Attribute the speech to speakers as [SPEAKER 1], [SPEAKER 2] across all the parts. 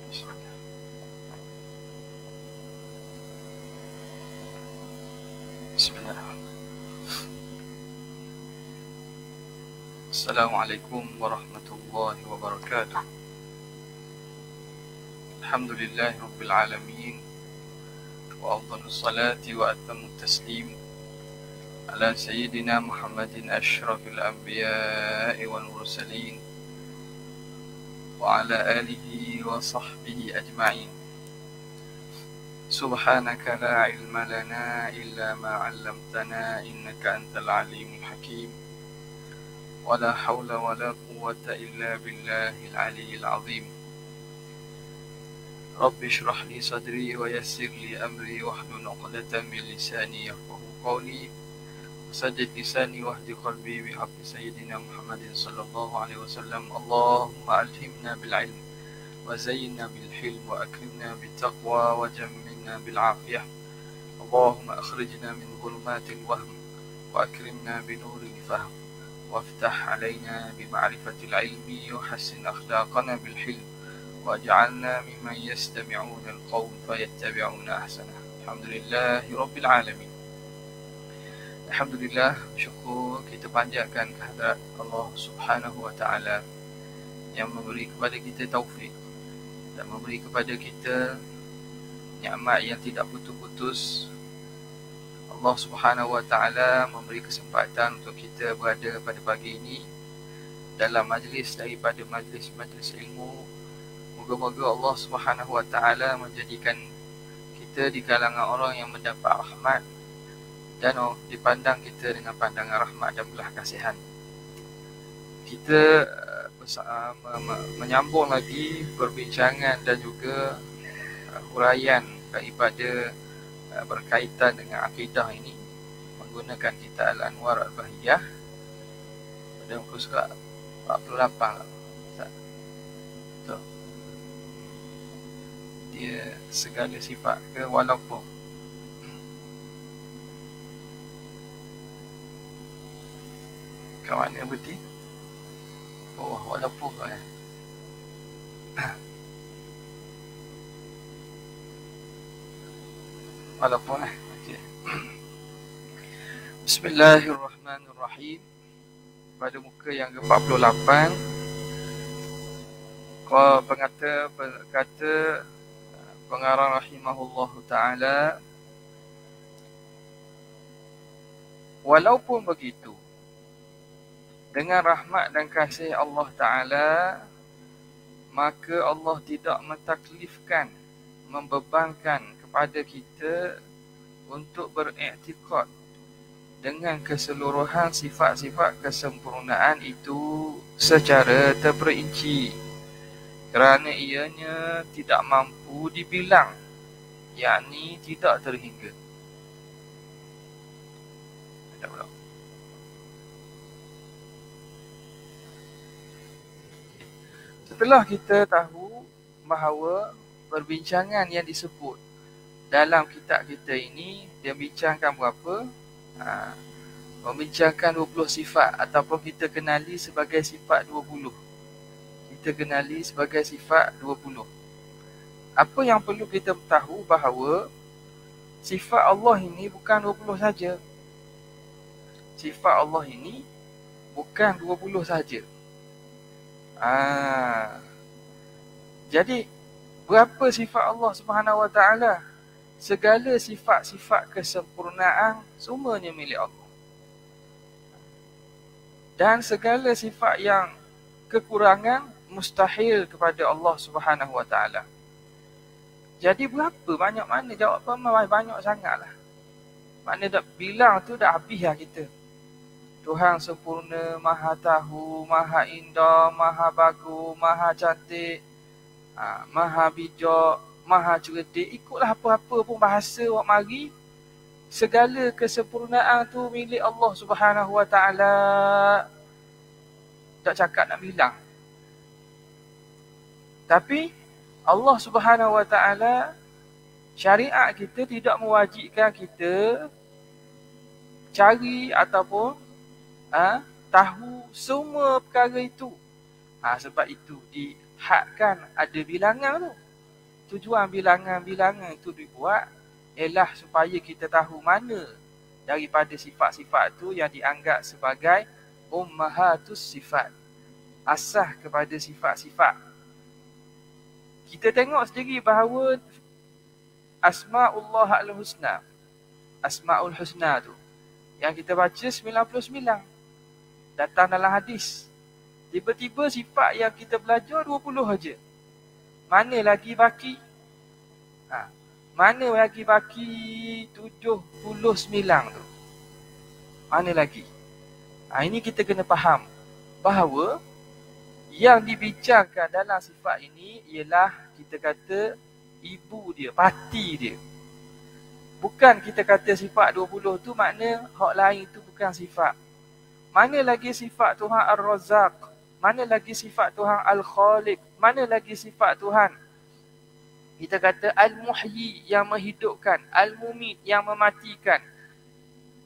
[SPEAKER 1] Bismillah. Assalamualaikum warahmatullahi wabarakatuh. Alhamdulillahi rabbil alamin. Wa afdalus salati wa atamut taslim ala sayyidina Muhammadin asyrafil anbiya'i wal mursalin wa ala alihi wa sahbihi ajma'in. Subhanaka la ilma lana illa ma 'allamtana innaka antal alimul hakim. Wa la hawla wa la quwwata illa billahil aliyyil azim. Rabbi shrah li sadri wa yassir li amri wahlul 'uqdatam min lisani yafqahu qawli. Saddid lisani wahdi qalbi bihaqqi sayyidina Muhammadin sallallahu alaihi wasallam. Allahumma alhimna bil ilm wa zayyinna bil hilm wa akrimna bit taqwa wa jammilna bil afiyah. Allahumma akhrijna min dhulumatil wahm wa akrimna bi nuril fahm waftah alaina bi ma'rifatil ilmi wa hassin akhlaqana bil hilm waj'alna mimman yastami'una al-qawl fayattabi'una ahsana. Alhamdulillahi rabbil alamin. Alhamdulillah, syukur kita panjatkan kehadrat Allah Subhanahu wa taala yang memberi kepada kita taufik dan memberi kepada kita nikmat yang tidak putus-putus. Allah Subhanahu wa taala memberi kesempatan untuk kita berada pada pagi ini dalam majlis daripada majlis-majlis ilmu. Moga-moga Allah Subhanahu wa taala menjadikan kita di kalangan orang yang mendapat rahmat dan dipandang kita dengan pandangan rahmat dan belas kasihan. Kita menyambung lagi perbincangan dan juga huraian daripada berkaitan dengan akidah ini menggunakan kitab Al-Anwar Al-Bahiyah pada muka surat 48 lah. Betul. Dia segala sifat ke walaupun ke mana berarti? Oh, walaupun walaupun okay. Bismillahirrahmanirrahim. Pada muka yang ke-48 kata pengarang rahimahullah ta'ala, walaupun begitu, dengan rahmat dan kasih Allah Ta'ala, maka Allah tidak mentaklifkan, membebankan kepada kita untuk beriktikad dengan keseluruhan sifat-sifat kesempurnaan itu secara terperinci, kerana ianya tidak mampu dibilang, yakni tidak terhingga. Setelah kita tahu bahawa perbincangan yang disebut dalam kitab kita ini, dia bincangkan berapa? Membincangkan 20 sifat, ataupun kita kenali sebagai sifat 20. Kita kenali sebagai sifat 20. Apa yang perlu kita tahu bahawa sifat Allah ini bukan 20 saja. Sifat Allah ini bukan 20 saja. Jadi berapa sifat Allah Subhanahu wa taala? Segala sifat-sifat kesempurnaan semuanya milik Allah. Dan segala sifat yang kekurangan mustahil kepada Allah Subhanahu wa taala. Jadi berapa? Banyak mana? Jawapan banyak sangatlah. Maknanya dah bilang tu dah habis lah kita. Tuhan sempurna, maha tahu, maha indah, maha bagus, maha cantik, maha bijak, maha cerdik. Ikutlah apa-apa pun bahasa awak mari, segala kesempurnaan tu milik Allah Subhanahu wa taala. Tak cakap nak bilang. Tapi Allah Subhanahu wa taala, syariat kita tidak mewajibkan kita cari ataupun tahu semua perkara itu. Sebab itu dihadkan ada bilangan tu. Tujuan bilangan-bilangan itu dibuat ialah supaya kita tahu mana daripada sifat-sifat tu yang dianggap sebagai ummahatus sifat, asas kepada sifat-sifat. Kita tengok sendiri bahawa Asma'ullah al-Husna, Asma'ul Husna tu yang kita baca 99 datang dalam hadis. Tiba-tiba sifat yang kita belajar 20 saja. Mana lagi baki? Mana lagi baki 79 tu? Mana lagi? Ini kita kena faham bahawa yang dibincangkan dalam sifat ini ialah kita kata ibu dia, parti dia. Bukan kita kata sifat 20 tu makna hak lain tu bukan sifat. Mana lagi sifat Tuhan Ar-Razzaq? Mana lagi sifat Tuhan Al-Khaliq? Mana lagi sifat Tuhan kita kata Al-Muhyi yang menghidupkan, Al-Mumit yang mematikan,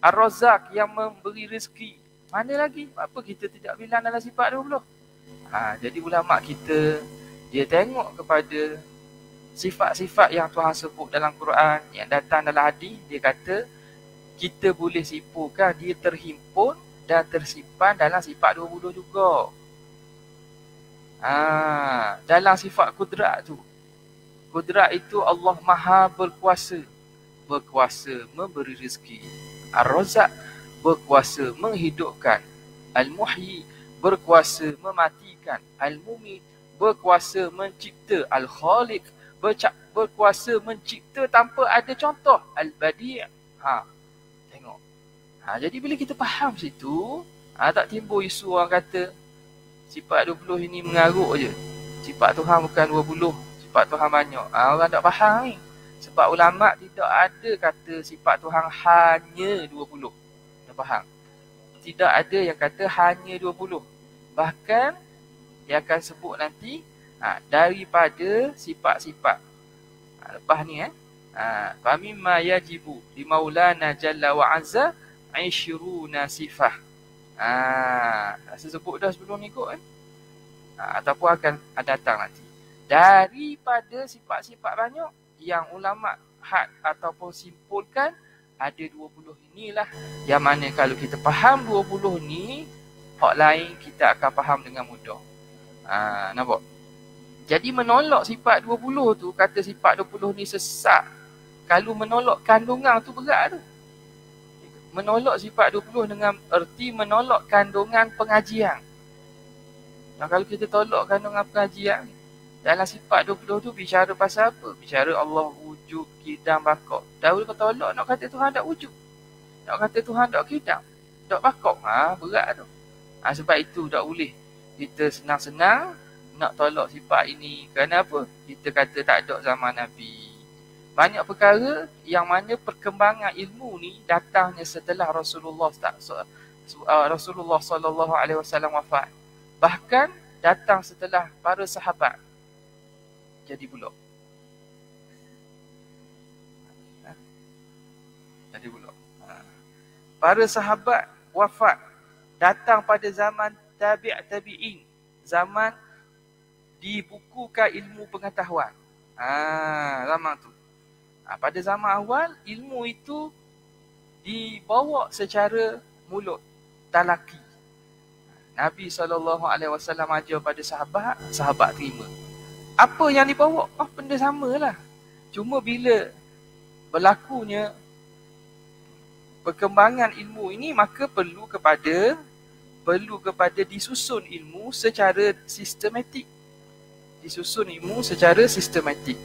[SPEAKER 1] Ar-Razzaq yang memberi rezeki. Mana lagi? Apa kita tidak bilang dalam sifat 20? Jadi ulama kita dia tengok kepada sifat-sifat yang Tuhan sebut dalam Quran, yang datang dalam hadis, dia kata kita boleh simpulkan dia terhimpun dan tersimpan dalam sifat 20 juga. Dalam sifat kudrat tu, kudrat itu Allah Maha berkuasa, berkuasa memberi rezeki. Ar-Razzaq berkuasa menghidupkan. Al-Muhyi berkuasa mematikan. Al-Mumit berkuasa mencipta. Al-Khaliq berkuasa mencipta tanpa ada contoh. Al-Badi'. Tengok. Jadi bila kita faham situ, tak timbul isu orang kata sifat 20 ini mengarut je. Sifat Tuhan bukan 20, sifat Tuhan banyak. Orang tak faham ni. Sebab ulama tidak ada kata sifat Tuhan hanya 20. Tak faham? Tidak ada yang kata hanya 20. Bahkan dia akan sebut nanti daripada sifat-sifat. Lepas ni famimma yajibu li maulana jalla wa azza 20 sifah. Saya sebut dah sebelum ni kot ataupun akan datang nanti. Daripada sifat-sifat banyak yang ulama had ataupun simpulkan ada 20 inilah yang mana kalau kita faham 20 ni, hak lain kita akan faham dengan mudah. Nampak? Jadi menolak sifat 20 tu, kata sifat 20 ni sesat. Kalau menolak kandungan tu berat tu. Menolak sifat 20 dengan erti menolak kandungan pengajian. Dan kalau kita tolak kandungan pengajian, dalam sifat 20 tu bicara pasal apa? Bicara Allah wujud, kidam, bakok. Dahulu kata tolak nak kata Tuhan tak wujud. Nak kata Tuhan tak kidam, tak bakok. Berat tu. Sebab itu tak boleh kita senang-senang nak tolak sifat ini. Kerana apa? Kita kata tak ada zaman Nabi. Banyak perkara yang mana perkembangan ilmu ni datangnya setelah Rasulullah sallallahu alaihi wasallam wafat. Bahkan datang setelah para sahabat jadi pula. Jadi pula. Para sahabat wafat datang pada zaman tabi'in, zaman dibukukan ilmu pengetahuan. Zaman tu. Pada zaman awal, ilmu itu dibawa secara mulut, talaki. Nabi SAW ajar pada sahabat, sahabat terima. Apa yang dibawa? Benda samalah. Cuma bila berlakunya perkembangan ilmu ini, maka perlu kepada disusun ilmu secara sistematik. Disusun ilmu secara sistematik.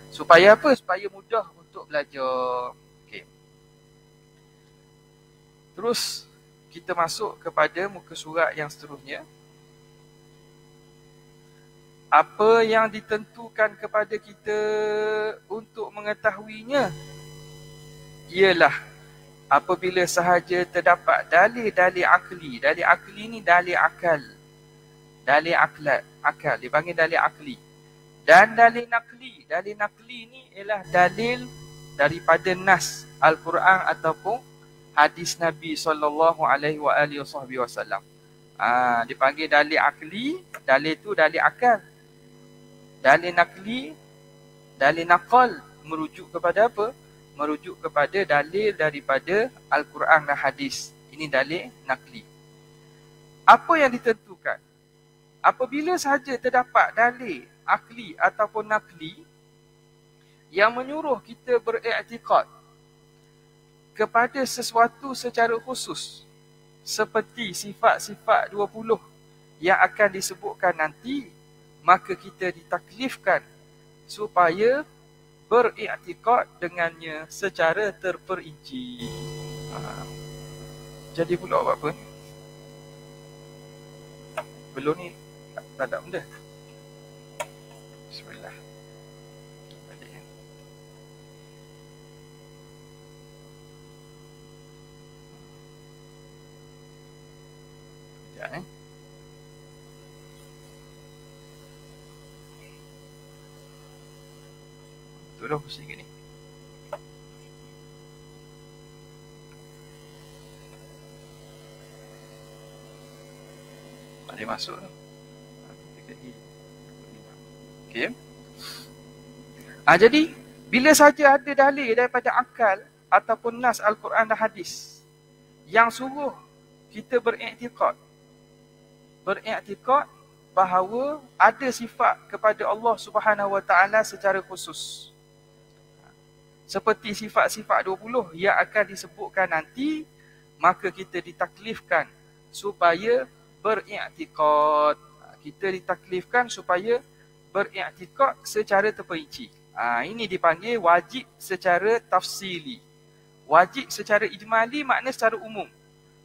[SPEAKER 1] Supaya apa? Supaya mudah untuk belajar. Okay. Terus kita masuk kepada muka surat yang seterusnya. Apa yang ditentukan kepada kita untuk mengetahuinya ialah apabila sahaja terdapat dalil-dalil akli. Dalil akli ni dalil akal. Dalil akal. Dipanggil dalil akli. Dan dalil nakli. Dalil nakli ni ialah dalil daripada nas Al-Quran ataupun hadis Nabi SAW. Dipanggil dalil akli. Dalil tu dalil akal. Dalil nakli, dalil naqal merujuk kepada apa? Merujuk kepada dalil daripada Al-Quran dan hadis. Ini dalil nakli. Apa yang ditentukan? Apabila sahaja terdapat dalil akli ataupun nakli yang menyuruh kita beriktikad kepada sesuatu secara khusus, seperti sifat-sifat 20 yang akan disebutkan nanti, maka kita ditaklifkan supaya beriktikad dengannya secara terperinci. Jadi pula buat apa? Belum ni tak ada benda. Bismillah. Balik. Sekejap betul lah pusing ni. Tak boleh masuk tu. Okay. Jadi, bila saja ada dalil daripada akal ataupun nas Al-Quran dan hadis yang suruh kita beriktikad bahawa ada sifat kepada Allah Subhanahu Wa Taala secara khusus, seperti sifat-sifat 20 yang akan disebutkan nanti, maka kita ditaklifkan supaya beriktikad. Kita ditaklifkan supaya beriktikad secara terperinci. Ini dipanggil wajib secara tafsili. Wajib secara ijmali makna secara umum.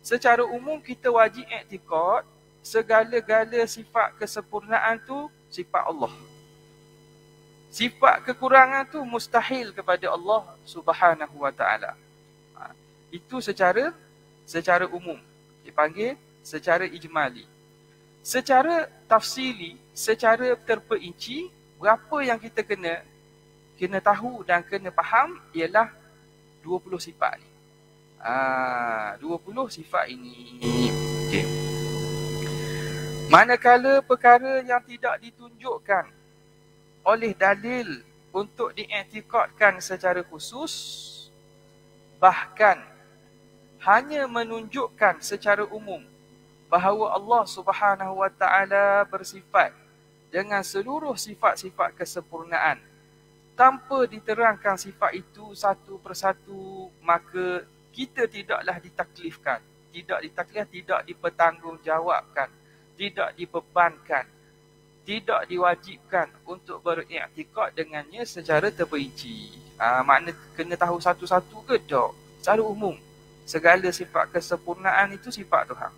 [SPEAKER 1] Secara umum kita wajib iktikad segala-gala sifat kesempurnaan tu sifat Allah. Sifat kekurangan tu mustahil kepada Allah Subhanahu Wa Taala. Itu secara umum. Dipanggil secara ijmali. Secara tafsili, secara terperinci, berapa yang kita kena tahu dan kena faham ialah 20 sifat ni. 20 sifat ini. Okey. Manakala perkara yang tidak ditunjukkan oleh dalil untuk diiktikadkan secara khusus, bahkan hanya menunjukkan secara umum bahawa Allah Subhanahu Wa Taala bersifat dengan seluruh sifat-sifat kesempurnaan tanpa diterangkan sifat itu satu persatu, maka kita tidaklah ditaklifkan. Tidak dipertanggungjawabkan, tidak dibebankan, tidak diwajibkan untuk beriktikad dengannya secara terperinci. Makna kena tahu satu-satu ke tak? Secara umum, segala sifat kesempurnaan itu sifat Tuhan.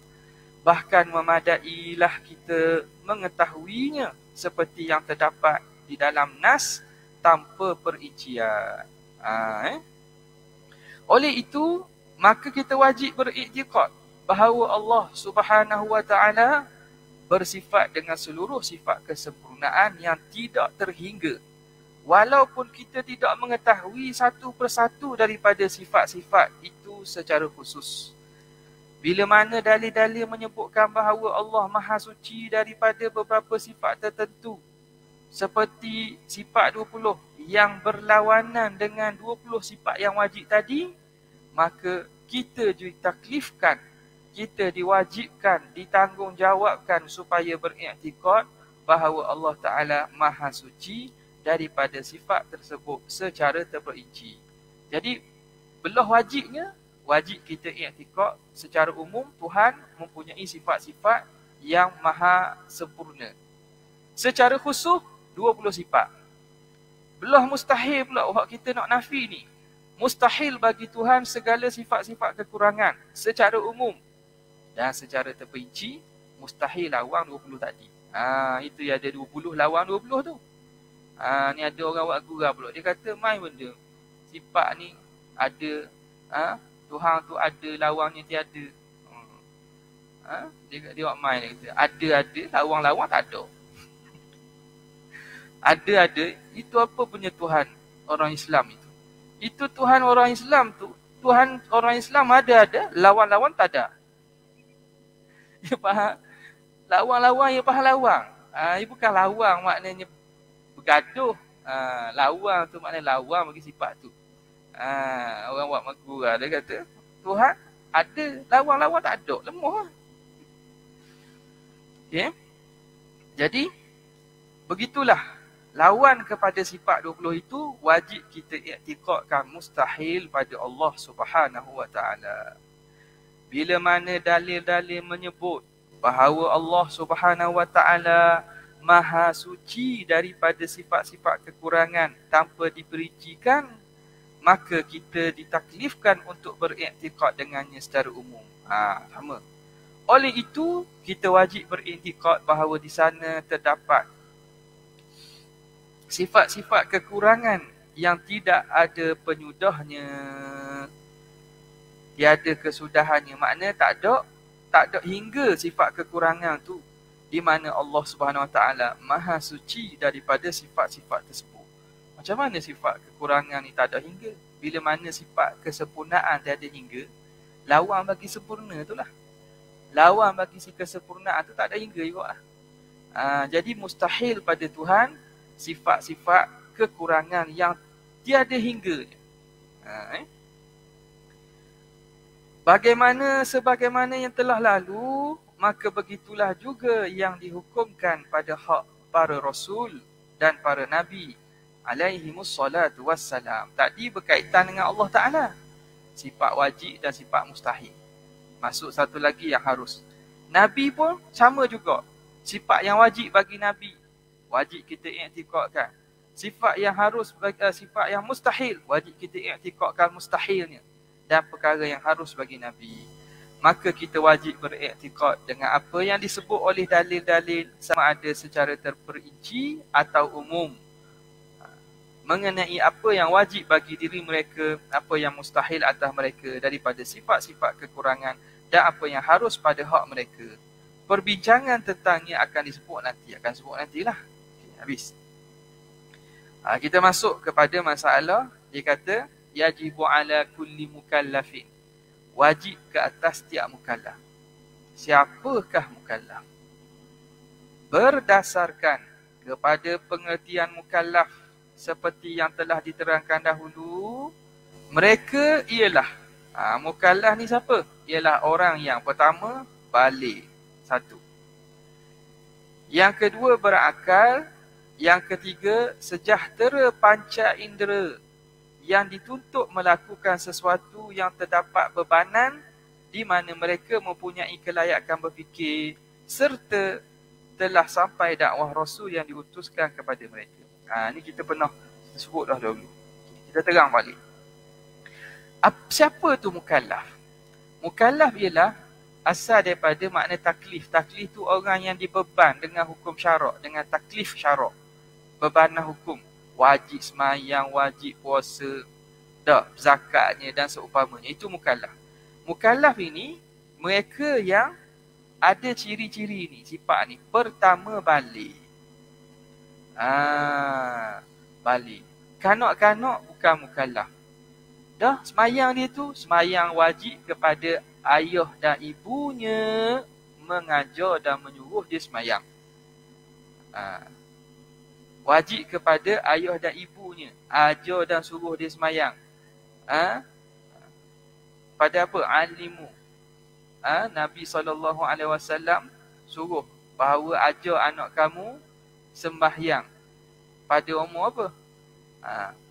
[SPEAKER 1] Bahkan memadailah kita mengetahuinya seperti yang terdapat di dalam nas tanpa perincian. Oleh itu, maka kita wajib beriktikad bahawa Allah Subhanahu Wa Taala bersifat dengan seluruh sifat kesempurnaan yang tidak terhingga. Walaupun kita tidak mengetahui satu persatu daripada sifat-sifat itu secara khusus. Bila mana dalil-dalil menyebutkan bahawa Allah Maha Suci daripada beberapa sifat tertentu, seperti sifat 20 yang berlawanan dengan 20 sifat yang wajib tadi, maka kita ditaklifkan, kita diwajibkan, ditanggungjawabkan supaya beriktikad bahawa Allah Ta'ala Maha Suci daripada sifat tersebut secara terperinci. Jadi, belah wajibnya, wajib kita iktikad secara umum Tuhan mempunyai sifat-sifat yang maha sempurna. Secara khusus 20 sifat. Belah mustahil pula waktu kita nak nafi ni. Mustahil bagi Tuhan segala sifat-sifat kekurangan secara umum. Dan secara terperinci mustahil lawan 20 tadi. Itu yang ada 20 lawan 20 tu. Ni ada orang buat gurau pula. Dia kata mai benda. Sifat ni ada Tuhan tu ada, lawangnya tiada. Dia buat main, dia kata ada, lawang-lawang tak ada. Ada, itu apa punya Tuhan orang Islam itu? Itu Tuhan orang Islam tu, Tuhan orang Islam ada, lawang-lawang tak ada. Dia faham? Lawang-lawang, dia faham lawang. Dia bukan lawang maknanya bergaduh. Lawan tu maknanya lawan bagi sifat tu. Orang buat makura dia kata Tuhan ada, lawan-lawan tak ada, lemah. Okay? Jadi begitulah, lawan kepada sifat 20 itu wajib kita iktikadkan mustahil pada Allah Subhanahu wa taala. Bila mana dalil-dalil menyebut bahawa Allah Subhanahu wa taala maha suci daripada sifat-sifat kekurangan tanpa diperincikan, maka kita ditaklifkan untuk beriktikad dengannya secara umum. Sama. Oleh itu, kita wajib beriktikad bahawa di sana terdapat sifat-sifat kekurangan yang tidak ada penyudahnya, tiada kesudahannya. Maknanya tak ada hingga sifat kekurangan tu, di mana Allah Subhanahu Wa Taala maha suci daripada sifat-sifat tersebut. Macam mana sifat kekurangan ni tak ada hingga? Bila mana sifat kesempurnaan tiada hingga, lawan bagi sempurna itulah. Lawan bagi si kesempurnaan tu tak ada hingga juga lah. Jadi mustahil pada Tuhan sifat-sifat kekurangan yang tiada hingga. Sebagaimana yang telah lalu, maka begitulah juga yang dihukumkan pada hak para rasul dan para nabi alaihimus salatu wassalam. Tadi berkaitan dengan Allah Ta'ala, sifat wajib dan sifat mustahil. Masuk satu lagi yang harus. Nabi pun sama juga. Sifat yang wajib bagi Nabi, wajib kita iktikadkan. Sifat yang harus, sifat yang mustahil, wajib kita iktikadkan mustahilnya. Dan perkara yang harus bagi Nabi, maka kita wajib beriktikad dengan apa yang disebut oleh dalil-dalil, sama ada secara terperinci atau umum, mengenai apa yang wajib bagi diri mereka, apa yang mustahil atas mereka daripada sifat-sifat kekurangan, dan apa yang harus pada hak mereka. Perbincangan tentangnya akan sebut nantilah. Okay, habis. Kita masuk kepada masalah. Dia kata yajibu ala kulli mukallafin, wajib ke atas setiap mukallaf. Siapakah mukallaf? Berdasarkan kepada pengertian mukallaf seperti yang telah diterangkan dahulu, mereka ialah mukallaf ni siapa? Ialah orang yang pertama baligh, satu. Yang kedua berakal. Yang ketiga sejahtera panca indera, yang dituntut melakukan sesuatu yang terdapat bebanan di mana mereka mempunyai kelayakan berfikir, serta telah sampai dakwah Rasul yang diutuskan kepada mereka. Ni kita pernah sebut dah dahulu. Kita terang balik. Siapa tu mukallaf? Mukallaf ialah asal daripada makna taklif. Taklif tu orang yang dibeban dengan hukum syarak, dengan taklif syarak. Bebanah hukum. Wajib semayang, wajib puasa, zakatnya dan seumpamanya. Itu mukallaf. Mukallaf ini, mereka yang ada ciri-ciri ni, sifat ni. Pertama, baligh. Baligh. Kanak-kanak bukan mukallaf. Dah, semayang dia tu, semayang wajib kepada ayah dan ibunya mengajar dan menyuruh dia semayang. Wajib kepada ayah dan ibunya, ajar dan suruh dia semayang. Pada apa? Alimu. Nabi SAW suruh bahawa ajar anak kamu sembahyang. Pada umur apa?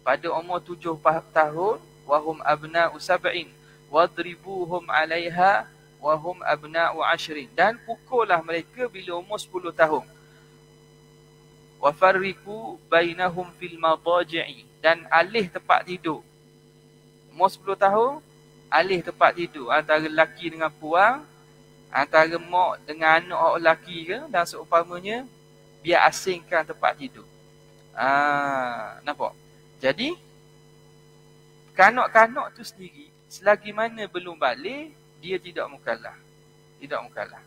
[SPEAKER 1] Pada umur 7 tahun, wahum abna'u sab'in, wadribuhum 'alaiha wahum abna'u 'ashrin. Dan pukullah mereka bila umur 10 tahun. Wa farriqu bainahum fil madaji'i, dan alih tempat tidur. Umur 10 tahun, alih tempat tidur antara lelaki dengan puang, antara mak dengan anak orang lelaki ke dan seumpamanya, biar asingkan tempat tidur. Nampak? Jadi kanak-kanak tu sendiri selagi mana belum balik, dia tidak mukallaf. Tidak mukallaf.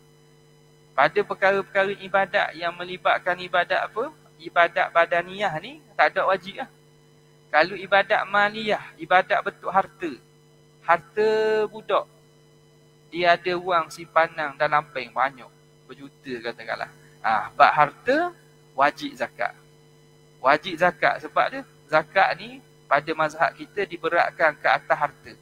[SPEAKER 1] Pada perkara-perkara ibadat yang melibatkan ibadat apa? Ibadat badaniyah ni tak ada wajib lah. Kalau ibadat maliyah, ibadat bentuk harta, harta budak, dia ada wang simpanan dalam bank banyak, berjuta katakanlah. Bab harta wajib zakat.
[SPEAKER 2] Wajib zakat. Sebab dia zakat ni pada mazhab kita diberatkan ke atas harta.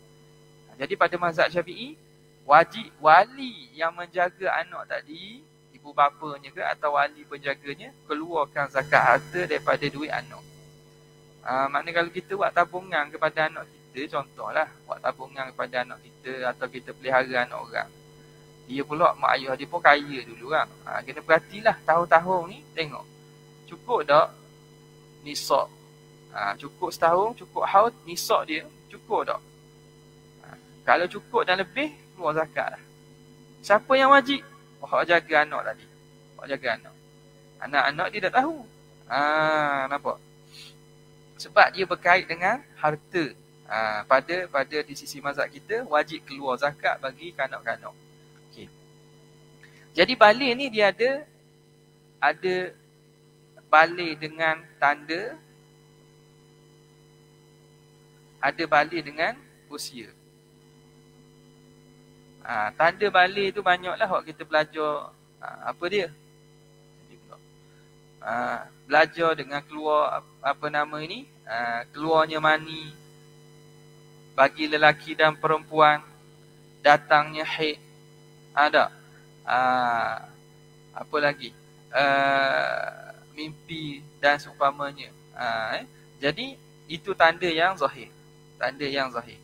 [SPEAKER 2] Jadi pada mazhab Syafi'i, wajib wali yang menjaga anak tadi, ibu bapanya ke atau wali penjaganya, keluarkan zakat harta daripada duit anak. Maknanya kalau kita buat tabungan kepada anak kita, contohlah buat tabungan kepada anak kita atau kita pelihara anak orang, dia pula mak ayah dia pun kaya dulu kan. Kena perhatilah tahun-tahun ni, tengok cukup tak nisab. Cukup setahun, cukup haul, nisab dia cukup tak? Kalau cukup dan lebih, keluar zakat lah. Siapa yang wajib? Orang jaga anak tadi. Orang jaga anak. Anak-anak dia tak tahu. Nampak? Sebab dia berkait dengan harta. Pada di sisi mazhab kita, wajib keluar zakat bagi kanak-kanak. Okay. Jadi balir ni dia ada balir dengan tanda, ada balir dengan usia. Tanda balir tu banyaklah waktu kita belajar. Apa dia? Belajar dengan keluar apa nama ini? Keluarnya mani bagi lelaki dan perempuan, datangnya haid. Ada. Apa lagi? Mimpi dan seumpamanya. Jadi itu tanda yang zahir. Tanda yang zahir.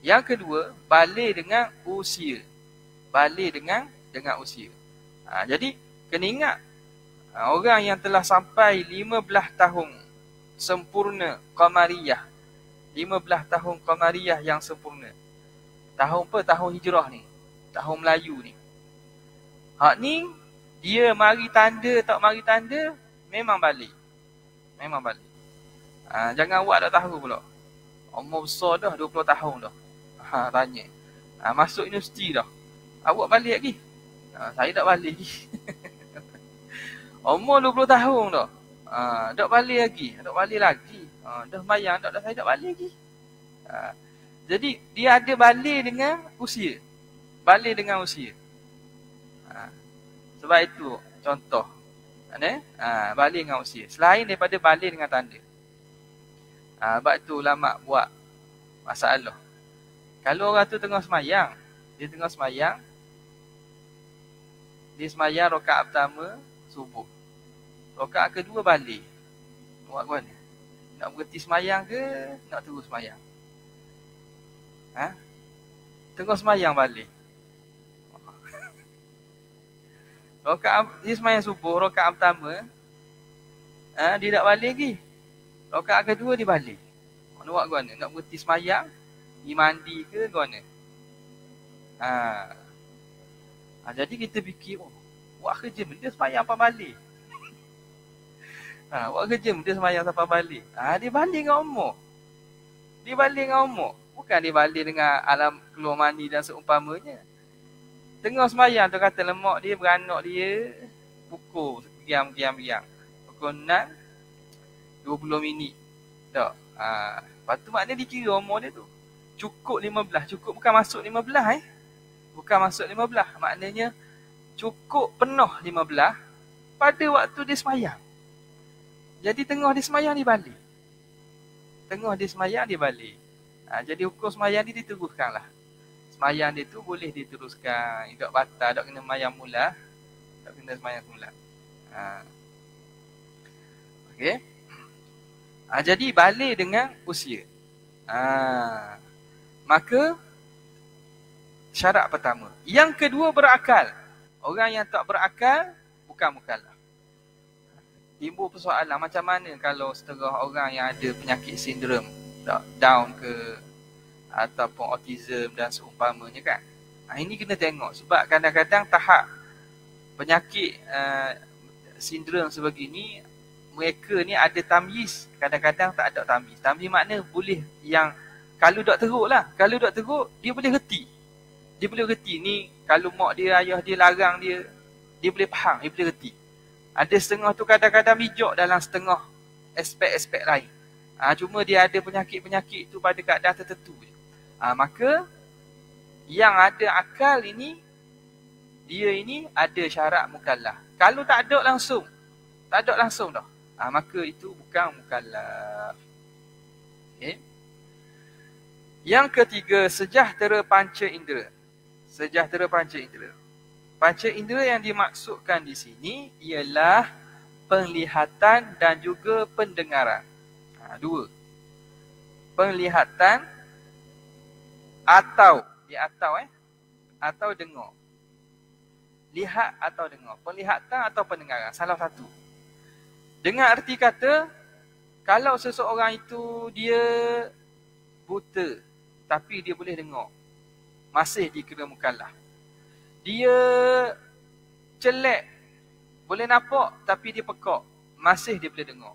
[SPEAKER 2] Yang kedua, baligh dengan usia. Baligh dengan usia. Jadi kena ingat, orang yang telah sampai 15 tahun sempurna qamariyah. 15 tahun qamariyah yang sempurna. Tahun apa? Tahun hijrah ni. Tahun Melayu ni. Hak ni, dia mari tanda tak mari tanda, memang baligh. Memang baligh. Jangan awak tak tahu pula. Umur besar dah, 20 tahun dah. Tanya. Masuk universiti dah. Awak balik lagi? Saya tak balik lagi. Umur 20 tahun dah. Tak balik lagi. Tak balik lagi. Dah bayang tak, saya tak balik lagi. Jadi, dia ada balik dengan usia. Balik dengan usia. Sebab itu, contoh. Balik dengan usia. Selain daripada balik dengan tanda. Sebab itu ulama buat masalah. Kalau orang tu tengah semayang, dia semayang rakaat pertama subuh. Rakaat kedua balik. Buat mana? Nak berhenti semayang ke nak terus semayang? Tengah semayang balik. Dia semayang subuh, rakaat pertama, dia tak balik lagi. Rakaat kedua dia balik. Nak buat mana? Nak berhenti semayang, pergi mandi ke mana? Jadi kita fikir, buat kerja benda semayang apa balik? Buat kerja benda semayang sampai balik. Dia balik dengan umur. Dia balik dengan umur. Bukan dia balik dengan alam keluar mani dan seumpamanya. Tengah semayang tu kata lemak dia, beranak dia, pukul giam. Pukul 6, 20 minit. Tak. Lepas tu maknanya dikira umur dia tu. Cukup 15. Cukup bukan masuk 15 Bukan masuk 15. Maknanya cukup penuh 15 pada waktu dia semayang. Jadi tengah dia semayang dia balik. Jadi hukum semayang dia diteruskan lah. Semayang dia tu boleh diteruskan. Tak batal, tak kena semayang mula. Tak kena semayang mula. Okey. Jadi balik dengan usia. Maka syarat pertama. Yang kedua berakal. Orang yang tak berakal bukan mukallaf. Timbul persoalan macam mana kalau setengah orang yang ada penyakit sindrom, Down ke ataupun autism dan seumpamanya kan. Ini kena tengok sebab kadang-kadang tahap penyakit sindrom sebegini, mereka ni ada tamyiz, kadang-kadang tak ada tamyiz. Tamyiz makna boleh yang kalau dok teruk lah. Kalau dok teruk, dia boleh reti. Dia boleh reti ni kalau mak dia, ayah dia larang dia, dia boleh faham, dia boleh reti. Ada setengah tu kadang-kadang bijak dalam setengah aspek-aspek lain. Cuma dia ada penyakit-penyakit tu pada keadaan tertentu. Maka yang ada akal ini, dia ini ada syarat mukallaf. Kalau tak ada langsung dah. Maka itu bukan mukallaf. Okay. Yang ketiga, sejahtera panca indera. Sejahtera panca indera. Panca indera yang dimaksudkan di sini ialah penglihatan dan juga pendengaran. Dua. Penglihatan atau atau dengar. Lihat atau dengar. Penglihatan atau pendengaran. Salah satu. Dengan arti kata, kalau seseorang itu dia buta, tapi dia boleh dengar, masih dikira mukallaf. Dia celek, boleh nampak, tapi dia pekak, masih dia boleh dengar.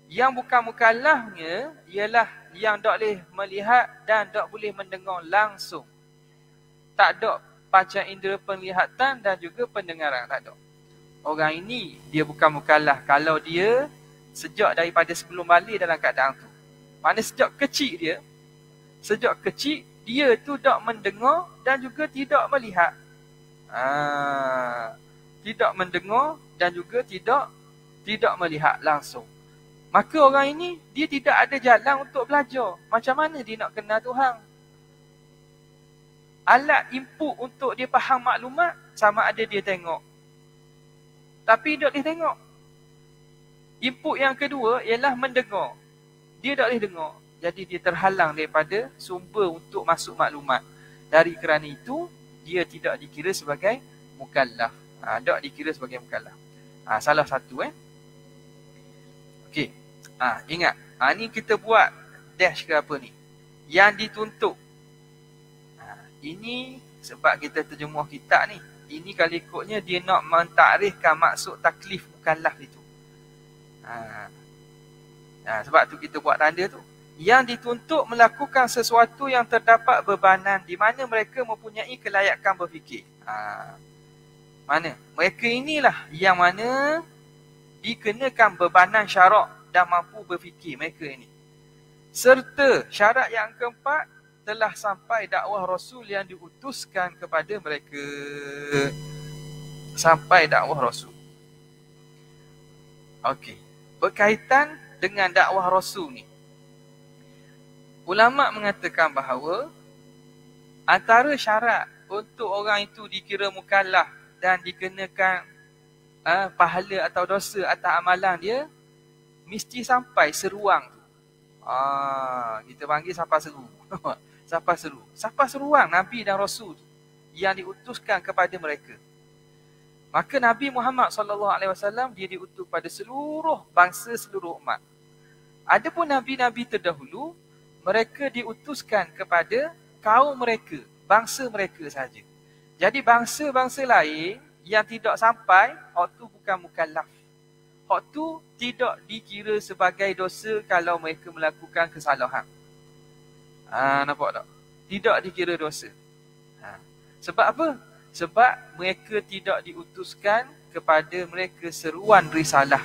[SPEAKER 2] Yang bukan mukallafnya ialah yang tak boleh melihat dan tak boleh mendengar langsung. Tak ada panca indera penglihatan dan juga pendengaran, tak ada. Orang ini dia bukan mukallaf kalau dia sejak daripada sebelum balik dalam keadaan tu. Maknanya sejak kecil dia tu tak mendengar dan juga tidak melihat. Tidak mendengar dan juga tidak melihat langsung. Maka orang ini dia tidak ada jalan untuk belajar. Macam mana dia nak kenal Tuhan? Alat input untuk dia faham maklumat sama ada dia tengok, tapi dia tak boleh tengok. Input yang kedua ialah mendengar. Dia tak boleh dengar. Jadi dia terhalang daripada sumber untuk masuk maklumat. Dari kerana itu, dia tidak dikira sebagai mukallaf. Tak dikira sebagai mukallaf. Salah satu. Okey. Ingat. Ni kita buat dash ke apa ni? Yang dituntut. Ini sebab kita terjemuh kitab ni. Ini kalau ikutnya dia nak mentakrifkan maksud taklif mukallaf itu. Sebab tu kita buat tanda tu. Yang dituntut melakukan sesuatu yang terdapat bebanan di mana mereka mempunyai kelayakan berfikir. Mana? Mereka inilah yang mana dikenakan bebanan syarak dan mampu berfikir mereka ini. Serta syarat yang keempat, telah sampai dakwah Rasul yang diutuskan kepada mereka. Sampai dakwah Rasul. Okey. Berkaitan dengan dakwah Rasul ni, ulama mengatakan bahawa antara syarat untuk orang itu dikira mukallaf dan dikenakan pahala atau dosa atas amalan dia, mesti sampai seruang tu. Kita panggil sampai seru. Sampai seruang Nabi dan Rasul tu yang diutuskan kepada mereka. Maka Nabi Muhammad SAW dia diutus pada seluruh bangsa, seluruh umat. Adapun nabi-nabi terdahulu, mereka diutuskan kepada kaum mereka, bangsa mereka saja. Jadi bangsa-bangsa lain yang tidak sampai, hak tu bukan mukallaf. Hak tu tidak dikira sebagai dosa kalau mereka melakukan kesalahan. Nampak tak? Tidak dikira dosa. Sebab apa? Sebab mereka tidak diutuskan kepada mereka seruan risalah.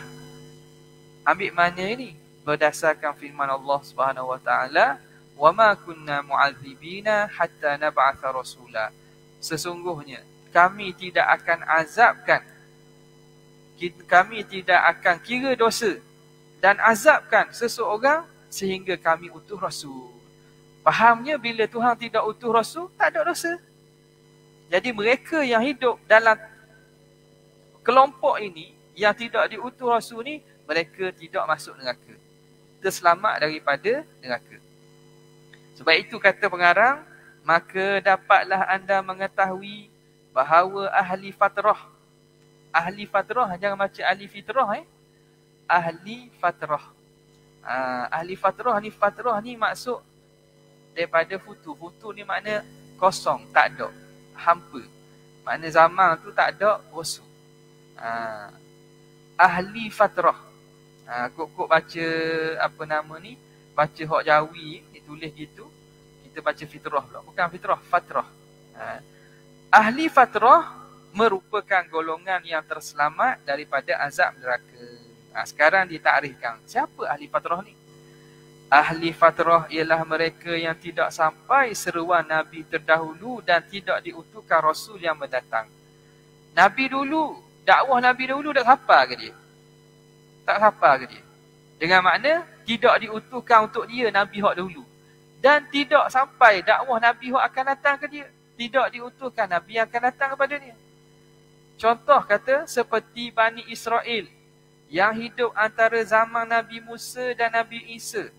[SPEAKER 2] Ambil makna ini berdasarkan firman Allah Subhanahu Wa Taala, "Wa ma kunna mu'adzibina hatta nab'atha rasula." Sesungguhnya kami tidak akan azabkan, kami tidak akan kira dosa dan azabkan seseorang sehingga kami utus rasul. Fahamnya bila Tuhan tidak utus rasul, tak ada dosa. Jadi mereka yang hidup dalam kelompok ini, yang tidak diutus rasul ni, mereka tidak masuk neraka. Terselamat daripada neraka. Sebab itu kata pengarang, maka dapatlah anda mengetahui bahawa ahli fatrah, jangan baca ahli fitrah. Ahli fatrah. Ahli fatrah ni maksud daripada futu. Futu ni makna kosong, tak ada, hampa. Makna zaman tu tak ada rasul. Ahli fatrah. Kok baca apa nama ni, baca hak Jawi ditulis gitu, kita baca fitrah pula. Bukan fitrah, fatrah. Ahli fatrah merupakan golongan yang terselamat daripada azab neraka. Sekarang ditakrifkan siapa ahli fatrah ni? Ahli fatrah ialah mereka yang tidak sampai seruan Nabi terdahulu dan tidak diutuskan Rasul yang mendatang. Nabi dulu, dakwah Nabi dulu dah sampai ke dia? Tak hafal ke dia? Dengan makna tidak diutuhkan untuk dia Nabi hak dahulu. Dan tidak sampai dakwah Nabi hak akan datang ke dia. Tidak diutuhkan Nabi yang akan datang kepada dia. Contoh kata seperti Bani Israel yang hidup antara zaman Nabi Musa dan Nabi Isa.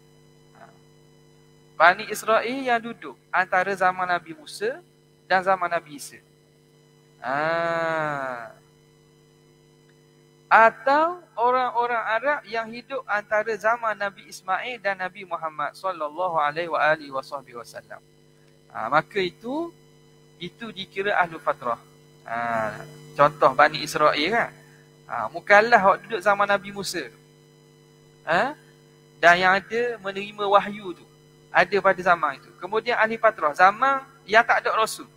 [SPEAKER 2] Bani Israel yang duduk antara zaman Nabi Musa dan zaman Nabi Isa. Atau orang-orang Arab yang hidup antara zaman Nabi Ismail dan Nabi Muhammad sallallahu alaihi wasallam. Maka itu dikira ahlu fatrah. Contoh Bani Israel kan. Mukallaf hak duduk zaman Nabi Musa. Dan yang ada menerima wahyu tu ada pada zaman itu. Kemudian ahli fatrah zaman yang tak ada rasul.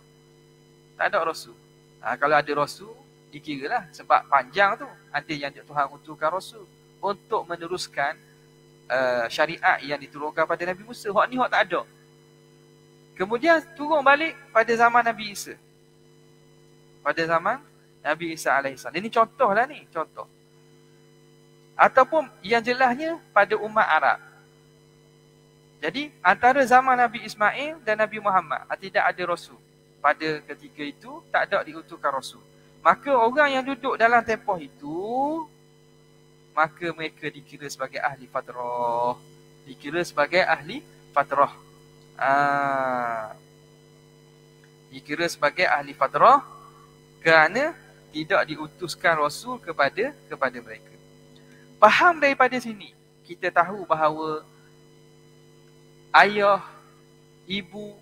[SPEAKER 2] Tak ada rasul. Kalau ada rasul dikiralah sebab panjang tu. Ada yang Tuhan utuhkan rasul untuk meneruskan syariat yang diturunkan pada Nabi Musa. Hak ni hak tak ada. Kemudian turun balik pada zaman Nabi Isa. Pada zaman Nabi Isa AS. Ini contoh lah ni. Contoh. Ataupun yang jelasnya pada umat Arab. Jadi antara zaman Nabi Ismail dan Nabi Muhammad tidak ada rasul. Pada ketika itu tak ada diutuhkan rasul. Maka orang yang duduk dalam tempoh itu, maka mereka dikira sebagai ahli fatrah. Dikira sebagai ahli fatrah. Dikira sebagai ahli fatrah kerana tidak diutuskan rasul kepada mereka. Faham daripada sini, kita tahu bahawa ayah, ibu,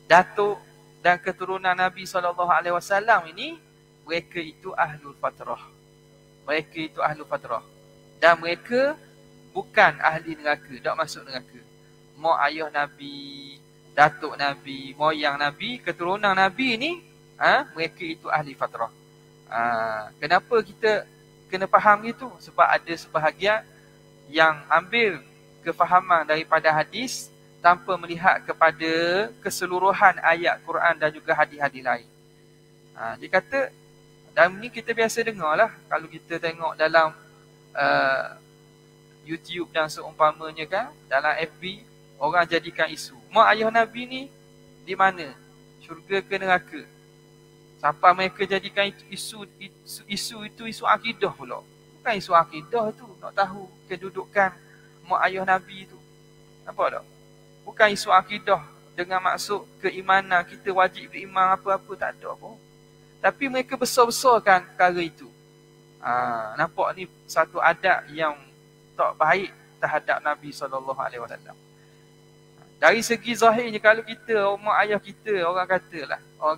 [SPEAKER 2] datuk dan keturunan Nabi SAW ini, mereka itu ahlul fatrah. Mereka itu ahlul fatrah. Dan mereka bukan ahli neraka, tak masuk neraka. Mak ayah Nabi, datuk Nabi, moyang Nabi, keturunan Nabi ni, mereka itu ahli fatrah. Kenapa kita kena faham itu? Sebab ada sebahagian yang ambil kefahaman daripada hadis tanpa melihat kepada keseluruhan ayat Quran dan juga hadis-hadis lain. Dia kata, dan ni kita biasa dengar lah, kalau kita tengok dalam YouTube dan seumpamanya kan, dalam FB, orang jadikan isu. Mak ayah Nabi ni di mana? Syurga ke neraka? Sampai mereka jadikan isu itu isu akidah pula. Bukan isu akidah tu, nak tahu kedudukan mak ayah Nabi tu. Nampak tak? Bukan isu akidah dengan maksud keimanan, kita wajib beriman apa-apa, tak ada pun. Tapi mereka besar-besarkan perkara itu. Nampak ni satu adab yang tak baik terhadap Nabi SAW. Dari segi zahirnya, kalau kita, mak ayah kita, orang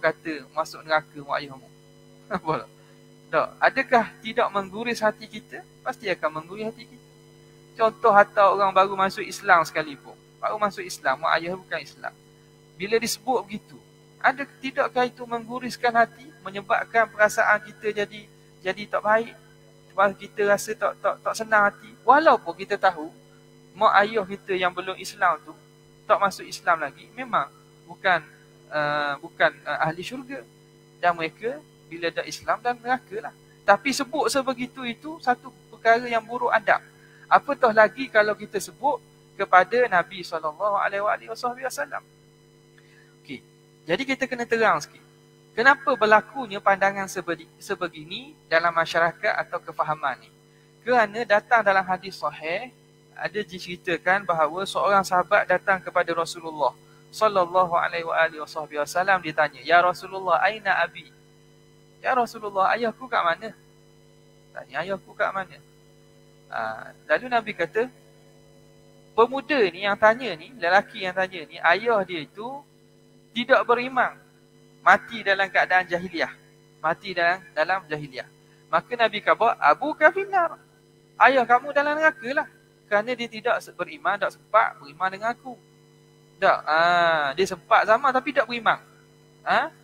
[SPEAKER 2] kata masuk neraka mak ayahmu. Nampak tak? Adakah tidak mengguris hati kita? Pasti akan mengguris hati kita. Contoh hatta orang baru masuk Islam sekalipun. Baru masuk Islam, mak ayah bukan Islam. Bila disebut begitu, tidakkah itu mengguriskan hati, menyebabkan perasaan kita jadi tak baik, sebab kita rasa tak senang hati. Walaupun kita tahu mak ayah kita yang belum Islam tu, tak masuk Islam lagi, memang bukan ahli syurga, dan mereka bila dah Islam dan neraka lah. Tapi sebut sebegitu itu satu perkara yang buruk adab. Apatah lagi kalau kita sebut kepada Nabi SAW. Okey, jadi kita kena terang sikit. Kenapa berlakunya pandangan sebegini dalam masyarakat atau kefahaman ni? Kerana datang dalam hadis sahih, ada diceritakan bahawa seorang sahabat datang kepada Rasulullah sallallahu alaihi wasallam, dia tanya, "Ya Rasulullah, aina abi?" "Ya Rasulullah, ayahku kat mana?" Tanya, "Ayahku kat mana?" Lalu Nabi kata, pemuda ni yang tanya ni, lelaki yang tanya ni, ayah dia itu tidak beriman, mati dalam keadaan jahiliah. Mati dalam jahiliah. Maka Nabi kata, "Abu kafinar." Ayah kamu dalam neraka lah. Kerana dia tidak beriman, tak sempat beriman dengan aku. Tak. Dia sempat zaman tapi tak beriman.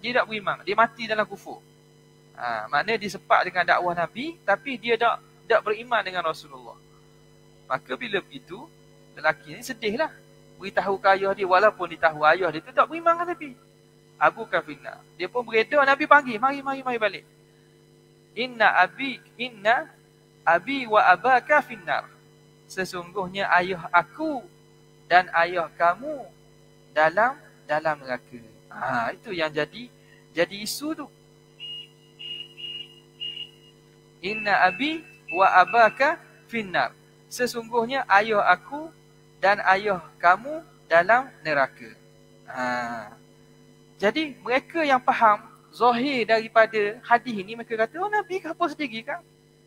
[SPEAKER 2] Dia tak beriman. Dia mati dalam kufur. Maknanya dia sempat dengan dakwah Nabi, tapi dia tak beriman dengan Rasulullah. Maka bila begitu, lelaki ni sedihlah. Beritahu ke ayah dia, walaupun dia tahu ayah dia tu tak beriman kan Nabi. Abu kafina. Dia pun beredar, Nabi panggil, mari balik. Inna abi wa abaka finnar. Sesungguhnya ayah aku dan ayah kamu dalam neraka. Itu yang jadi isu tu. Inna abi wa abaka finnar. Sesungguhnya ayah aku dan ayah kamu dalam neraka. Jadi mereka yang faham zahir daripada hadis ini, mereka kata, oh Nabi apa sendiri kan?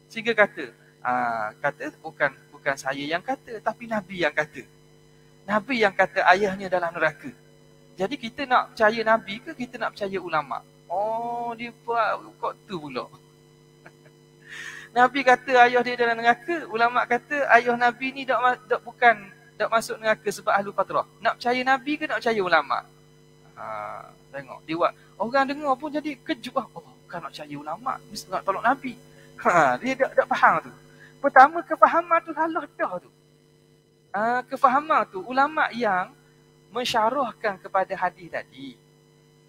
[SPEAKER 2] Sehingga kata bukan saya yang kata, tapi Nabi yang kata. Nabi yang kata ayahnya dalam neraka. Jadi kita nak percaya Nabi ke kita nak percaya ulama? Oh, dia buat kok tu pula. Nabi kata ayah dia dalam neraka, ulama kata ayah Nabi ni bukan masuk neraka sebab ahlu fatrah. Nak percaya Nabi ke nak percaya ulama? Tengok, dia buat. Orang dengar pun jadi kejut lah. Oh, bukan nak percaya ulama, mesti nak tolong Nabi. Dia tak faham tu. Pertama, kefahaman tu salah dah tu. Kefahaman tu, ulama yang mensyarahkan kepada hadis tadi.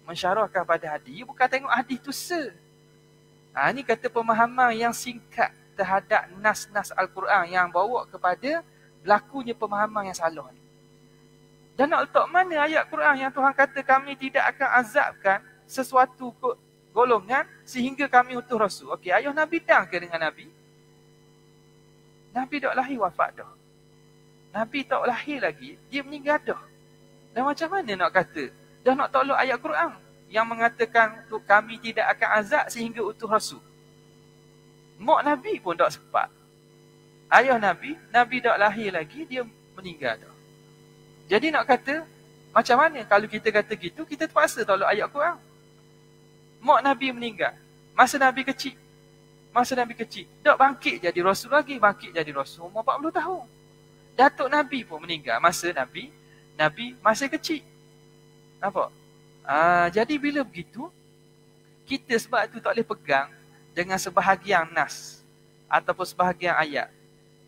[SPEAKER 2] Mensyarahkan pada hadis, bukan tengok hadis tu ni kata pemahaman yang singkat terhadap nas-nas Al-Quran yang bawa kepada berlakunya pemahaman yang salah ni. Dan nak letak mana ayat Quran yang Tuhan kata kami tidak akan azabkan sesuatu golongan sehingga kami utus Rasul. Okey, ayah Nabi dah ke dengan Nabi? Nabi tak lahir wafat dah. Nabi tak lahir lagi, dia meninggal dah. Dan macam mana nak kata? Dah nak tolak ayat Quran yang mengatakan tu kami tidak akan azab sehingga utus Rasul. Mak Nabi pun tak sempat. Ayah Nabi tak lahir lagi, dia meninggal dah. Jadi nak kata, macam mana kalau kita kata gitu, kita terpaksa tolak ayat Quran. Mak Nabi meninggal. Masa Nabi kecil, tak bangkit jadi Rasul lagi, bangkit jadi Rasul umur 40 tahun. Datuk Nabi pun meninggal masa Nabi masih kecil. Nampak? Jadi bila begitu, kita sebab itu tak boleh pegang dengan sebahagian nas ataupun sebahagian ayat.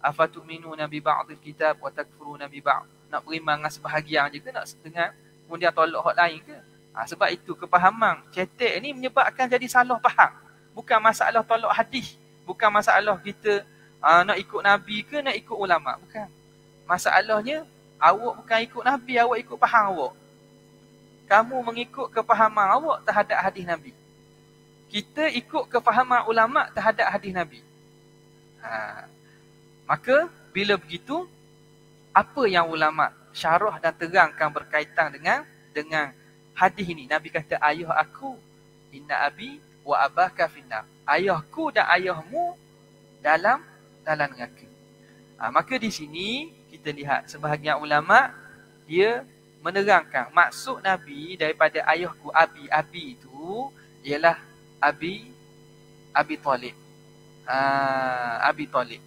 [SPEAKER 2] Afatu'minuna bi ba'dil kitab wa takfuruna bi ba'd. Nak beriman dengan sebahagian je ke nak dengan kemudian tolak hak lain ke? Sebab itu kepahaman cetek ni menyebabkan jadi salah faham. Bukan masalah tolak hadis, bukan masalah kita nak ikut Nabi ke nak ikut ulama, bukan. Masalahnya awak bukan ikut Nabi, awak ikut faham awak. Kamu mengikut kefahaman awak terhadap hadis Nabi. Kita ikut kefahaman ulama terhadap hadis Nabi. Maka bila begitu, apa yang ulama syarah dan terangkan berkaitan dengan hadis ini? Nabi kata ayah aku, inna abi wa abaka finnar. Ayahku dan ayahmu dalam neraka. Maka di sini kita lihat sebahagian ulama dia menerangkan maksud Nabi daripada ayahku abi itu ialah Abi Talib. Abi Talib.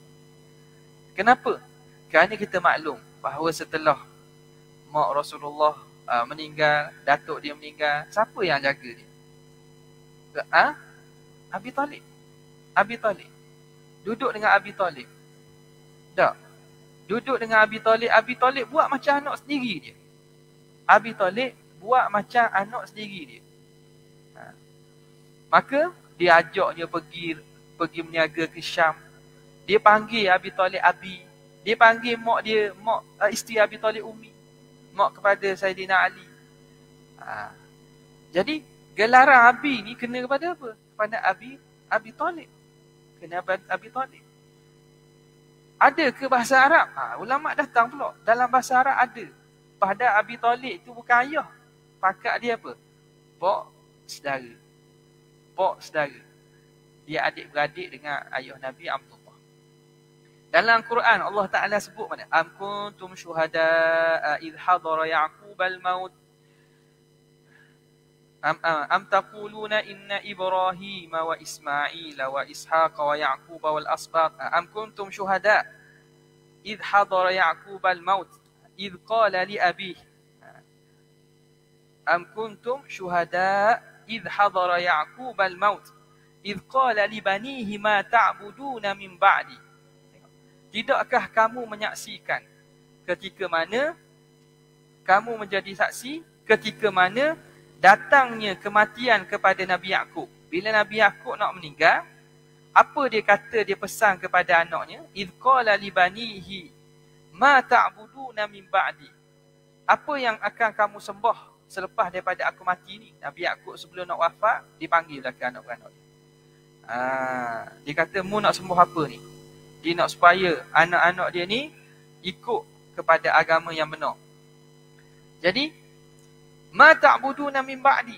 [SPEAKER 2] Kenapa? Kerana kita maklum bahawa setelah mak Rasulullah meninggal, datuk dia meninggal, siapa yang jaga dia? Abi Talib. Duduk dengan Abi Talib. Tak. Duduk dengan Abi Talib buat macam anak sendiri dia. Abi Talib buat macam anak sendiri dia. Maka dia ajaknya pergi meniaga ke Syam. Dia panggil Abi Talib Abi. Dia panggil mak isteri Abi Talib Umi. Mak kepada Sayyidina Ali. Jadi gelaran Abi ni kena kepada apa? Kepada Abi Talib. Kena Abi Talib. Ada ke bahasa Arab? Ulama datang pula. Dalam bahasa Arab ada. Pada Abi Talib itu bukan ayah. Pakak dia apa? Pak saudara. Dia adik-beradik dengan ayah Nabi Abdullah. Dalam Quran Allah Ta'ala sebut mana? Am kuntum syuhada'a idh hadara Ya'qub al-maut. Am taquluna inna Ibrahim wa Ismail wa Ishaq wa Ya'qub wal asbat. Am kuntum syuhada' idh hadara Ya'qub al-maut. إذ قال لأبيه أم كنتم شهداء إذ حضر يعقوب الموت إذ قال لبنيه ما تعبدون من بعدي. Tidakkah kamu menyaksikan ketika mana kamu menjadi saksi ketika mana datangnya kematian kepada Nabi Yaqub. Bila Nabi Yaqub nak meninggal, Apa dia kata, dia pesan kepada anaknya? Idh qala li banihi ma ta'buduna min ba'di. Apa yang akan kamu sembah selepas daripada aku mati ni? Nabi Yaqub sebelum nak wafat, dipanggil lah ke anak-anak dia. Dia kata, mu nak sembah apa ni? Dia nak supaya anak-anak dia ni ikut kepada agama yang benar. Jadi, ma ta'buduna min ba'di.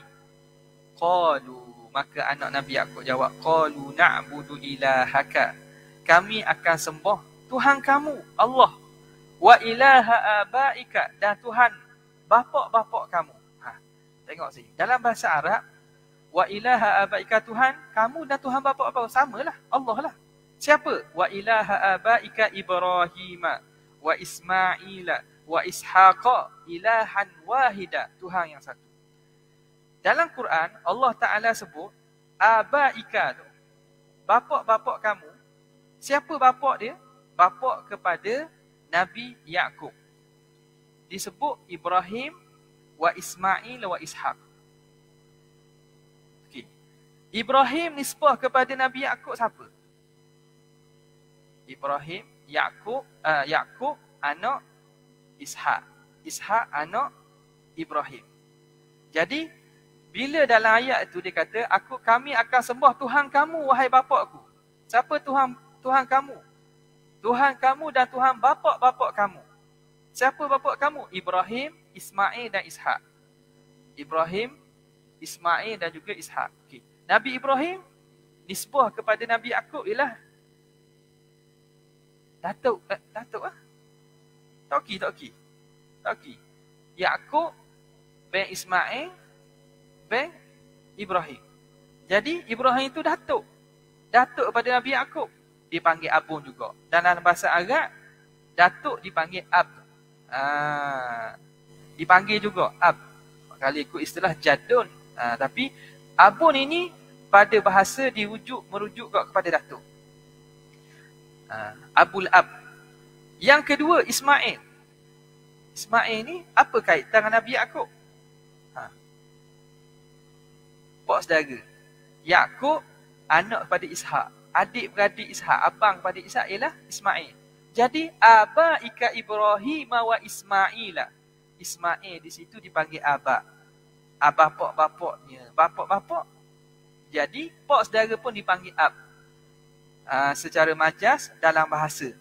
[SPEAKER 2] Qalu, maka anak Nabi Yaqub jawab, qalu na'budu ilahaka. Kami akan sembah Tuhan kamu, Allah. Wa ilaha abaika, dan Tuhan bapak-bapak kamu. Tengok sini. Dalam bahasa Arab, wa ilaha abaika, Tuhan kamu dan Tuhan bapak-bapak samalah, Allah lah. Siapa? Wa ilaha abaika Ibrahim wa Ismaila wa Ishaqa ilahan wahida, Tuhan yang satu. Dalam Quran, Allah Ta'ala sebut abaika tu, bapak-bapak kamu. Siapa bapak dia? Bapak kepada Nabi Yaqub. Disebut Ibrahim wa Ismail wa Ishaq. Okay. Ibrahim nisbah kepada Nabi Yaqub siapa? Ibrahim, Yaqub anak Ishaq. Ishaq anak Ibrahim. Jadi bila dalam ayat itu dia kata, kami akan sembah Tuhan kamu wahai bapakku. Siapa Tuhan kamu? Tuhan kamu dan Tuhan bapak-bapak kamu. Siapa bapak kamu? Ibrahim, Ismail dan Ishaq. Ibrahim, Ismail dan juga Ishaq. Okay. Nabi Ibrahim nisbah kepada Nabi Yaqub ialah Datuk ah. Toki. Yaqub bin Ismail bin Ibrahim. Jadi Ibrahim itu datuk. Datuk kepada Nabi Yaqub. Dipanggil abun juga. Dan dalam bahasa Arab, datuk dipanggil ab. Dipanggil juga ab. Kalau ikut istilah jadun. Tapi abun ini pada bahasa merujuk kepada datuk. Abul ab. Yang kedua Ismail. Ismail ni apa kaitan dengan Nabi Yaqub? Pak saudara. Yaqub anak kepada Ishaq. Adik-beradik Ishaq, abang kepada Ishaq ialah Ismail. Jadi abaika Ibrahim wa Ismaila. Ismail di situ dipanggil abak. Bapak-bapaknya. Bapak-bapak. Jadi pak saudara pun dipanggil ab. Secara majas dalam bahasa.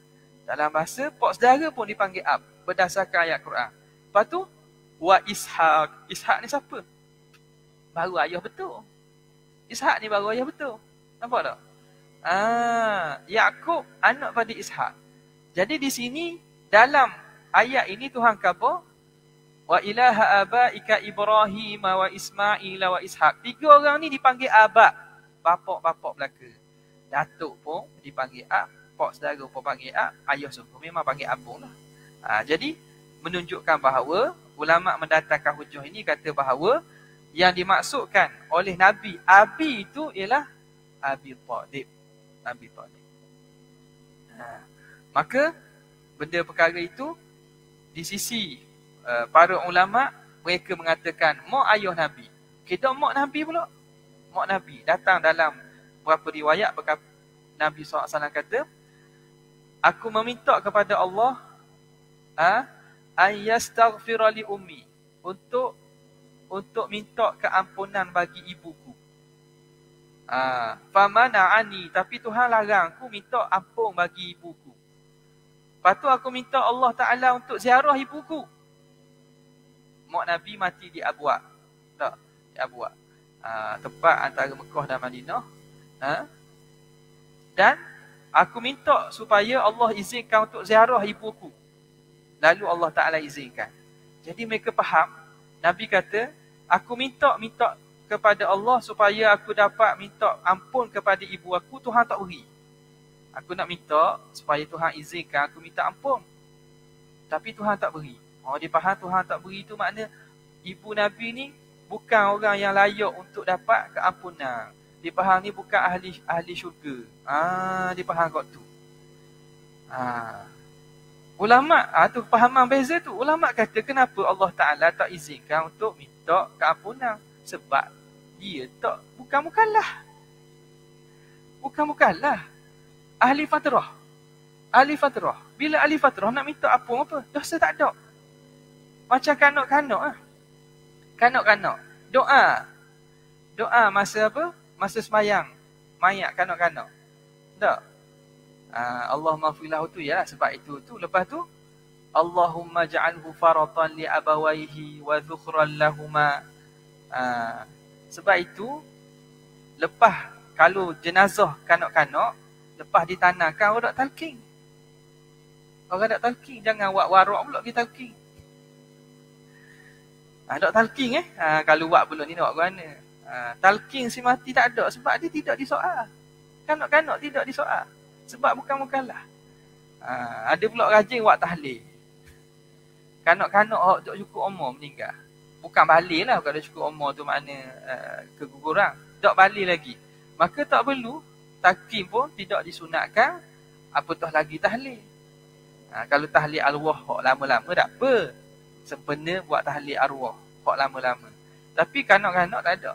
[SPEAKER 2] Dalam bahasa, pak saudara pun dipanggil ab. Berdasarkan ayat Quran. Lepas tu, wa Ishaq. Ishaq ni siapa? Baru ayah betul. Ishaq ni baru ayah betul. Nampak tak? Yaqub anak pada Ishaq. Jadi di sini, dalam ayat ini Tuhan kata, wa ilaha abaika Ibrahim wa Ismail wa Ishaq. 3 orang ni dipanggil abak. Bapak-bapak belaka. Datuk pun dipanggil ab, pak saudara pun panggil ab, ayah suku memang panggil abung lah. Jadi menunjukkan bahawa ulama mendatangkan hujah ini kata bahawa yang dimaksudkan oleh Nabi Abi itu ialah Abi Talib. Abi Talib. Maka benda perkara itu di sisi para ulama mereka mengatakan mak ayah Nabi. Kita mak Nabi pula. Mak Nabi datang dalam beberapa riwayat Nabi SAW kata, aku meminta kepada Allah ayyastaghfira li ummi, untuk minta keampunan bagi ibuku. Famana'ani, tapi Tuhan larang aku minta ampun bagi ibuku. Lepas tu aku minta Allah Ta'ala untuk ziarah ibuku. Mak Nabi mati di Abwa. Tak, di Abwa. Tempat antara Mekah dan Madinah. Dan aku minta supaya Allah izinkan untuk ziarah ibuku. Lalu Allah Ta'ala izinkan. Jadi mereka faham, Nabi kata, aku minta kepada Allah supaya aku dapat minta ampun kepada ibu aku, Tuhan tak beri. Aku nak minta supaya Tuhan izinkan aku minta ampun. Tapi Tuhan tak beri. Dia faham Tuhan tak beri itu makna ibu Nabi ni bukan orang yang layak untuk dapat keampunan. Dia faham ni bukan ahli syurga. Dia faham kot tu. Ulama, tu fahaman beza tu. Ulama kata kenapa Allah Ta'ala tak izinkan untuk minta keampunan? Sebab dia bukan mukallaf. bukan mukallaf. Ahli fatrah. Ahli fatrah. Bila ahli fatrah nak minta apa? Dosa tak ada. Macam kanak-kanak lah. Kanak-kanak. Doa masa apa? Masa sembahyang. Mayat kanak-kanak. Tak. Allahumma filahu tu ya, sebab itu tu. Lepas tu Allahumma ja'alhu faratan li abawaihi wa dhukhran lahuma. Sebab itu lepas kalau jenazah kanak-kanak lepas ditanamkan orang nak talqin. Orang nak talqin, jangan buat warak pula pergi talqin. Nak talqin kalau buat pula ni nak buat mana? Talqin si mati tak ada sebab dia tidak disoal. Kanak-kanak tidak disoal sebab bukan mukallaf. Ada pula rajin buat tahlil. Kanak-kanak hak tak cukup umur meninggal. Bukan balik lah kalau cukup umur tu makna keguguran. Tak balik lagi. Maka tak perlu talqin pun tidak disunatkan, apatah lagi tahlil. Kalau tahlil arwah hak lama-lama tak apa. Sempena buat tahlil arwah hak lama-lama. Tapi kanak-kanak tak ada.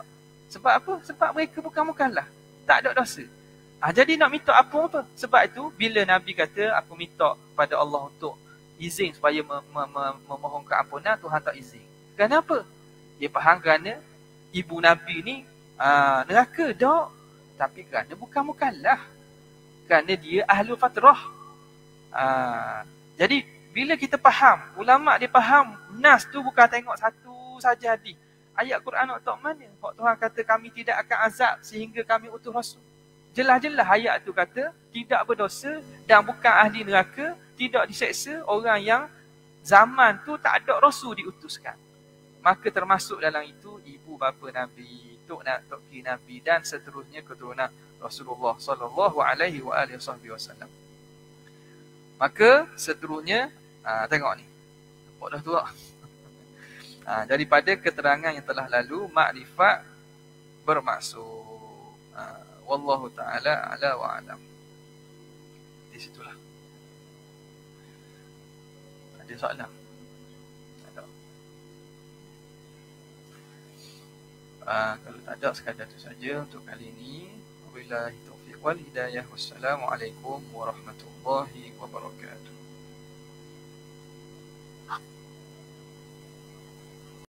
[SPEAKER 2] Sebab apa? Sebab mereka bukan mukallaf. Tak ada dosa. Jadi nak minta apa? Sebab itu bila Nabi kata aku minta pada Allah untuk izin supaya memohon keampunan, Tuhan tak izin. Kenapa? Dia faham kerana ibu Nabi ni neraka tak. Tapi kerana bukan mukallaf. Kerana dia ahlu fatrah. Jadi bila kita faham, ulama dia faham nas tu bukan tengok satu saja hadis. Ayat Quran tak mana? Hak Tuhan kata kami tidak akan azab sehingga kami utus rasul. Jelas-jelas ayat tu kata tidak berdosa dan bukan ahli neraka, tidak diseksa orang yang zaman tu tak ada rasul diutuskan. Maka termasuk dalam itu ibu bapa Nabi, tok Nabi dan seterusnya keturunan Rasulullah sallallahu alaihi wasallam. Maka seterusnya tengok ni. Nampak dah tu tak? Daripada keterangan yang telah lalu, makrifat bermaksud. Wallahu ta'ala ala wa alam. Di situlah. Ada soalan? Ada. Kalau tak ada, sekadar itu saja untuk kali ini. Wabillahi taufiq wal hidayah. Wassalamualaikum warahmatullahi wabarakatuh.